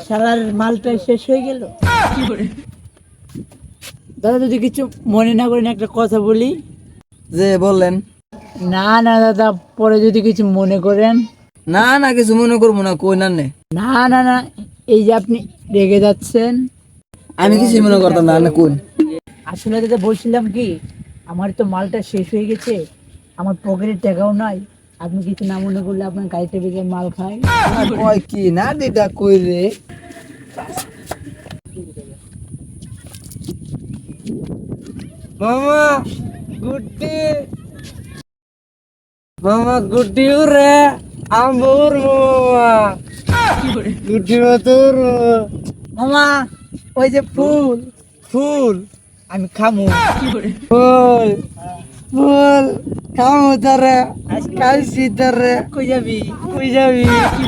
শালার মালটা শেষ হয়ে গেল। দাদা যদি কিছু মনে না করেন একটা কথা বলি। যে বললেন। না না দাদা, পরে যদি কিছু মনে করেন। না না, কিছু মনে করবো না, কই না নে। না না না, এই যে আপনি রেগে যাচ্ছেন। আমি কিছু মনে করতাম না, না কোন। আসলে দাদা বলছিলাম কি, আমার তো মালটা শেষ হয়ে গেছে, আমার পকেটে টাকাও নাই। আপনি কিছু না মনে করলে আপনার গাড়িতে বেজে মাল খাই। কয় কি না দিটা কই রে। মামা গুড্ডি, মামা গুড্ডি রে আমুর মামা গুড্ডি মতুর মামা, ওই যে ফুল ফুল আমি খামু। ফুল ফুল খামো তারে খাইছি তারে। কই যাবি? কই যাবি?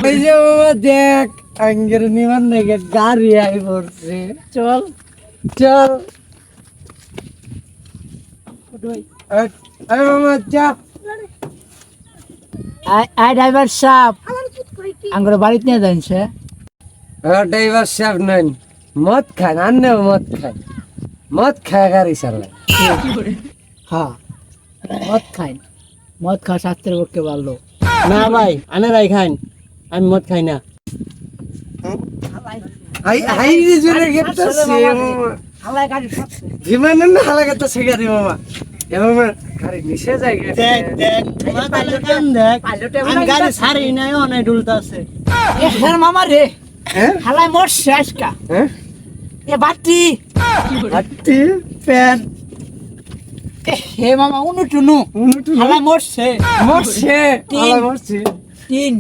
ওই যে মামা দেখ আঙ্গের নিমান নাকি গাড়ি আই পড়ছে। চল চল ওঠোই। আরে মামা চাপ। আই ড্রাইভার সাহেব, আঙ্গুর বাড়িতে নিয়ে যান সে। ড্রাইভার সাহেব নেন, মদ খান, আন্নে মদ খান, মদ খায় গাড়ি চালায়। হ্যাঁ, মদ খাই, মদ খাওয়া স্বাস্থ্যের পক্ষে ভালো। না ভাই, আনে রাই খান, আমি মদ খাই না। হাই হাই রে জোরে গেতাছে মামা। হালাই গাড়ি খাচ্ছে। বিমানে না হালা গেতাছে গাড়ি মামা। এ মামা গাড়ি নিচে যায় গেছে। দেখ দেখ, তোমার পাইলটের দেখ, আমি গাড়ি ছাড়ি নাই, অনেক ডুলতাছে। এ হ্যাঁ মামা রে, হ্যাঁ হালাই মোর শেষ কা। হ্যাঁ এ বাটি, আটি প্যান হে মামা উনুটুনু, হালাই মরছে। মরছে, তিন। হালা মরছে। তিন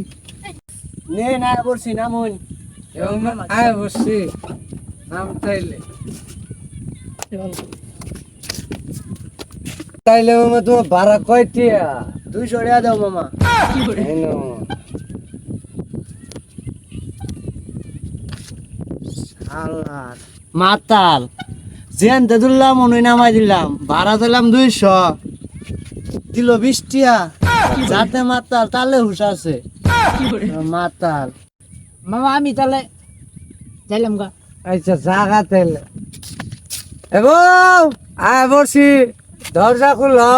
নে না বলছি না মন। আয় বসছি নাম তাইলে। তাইলে মামা তোমার ভাড়া কয়টিয়া? 200 টাকা দাও মামা। এই নাও। আল্লাহ মাতাল জেনতে দুললাম মনে নামাই দিলাম, ভাড়া দিলাম 200, দিল 20 টিয়া। যাতে মাতাল তালে হুশ আছে। মাতাল মামা, আমি তাহলে যাইলাম গা। আচ্ছা জাগা তাইলে। এ বউ আয় বসি, দরজা খুলো।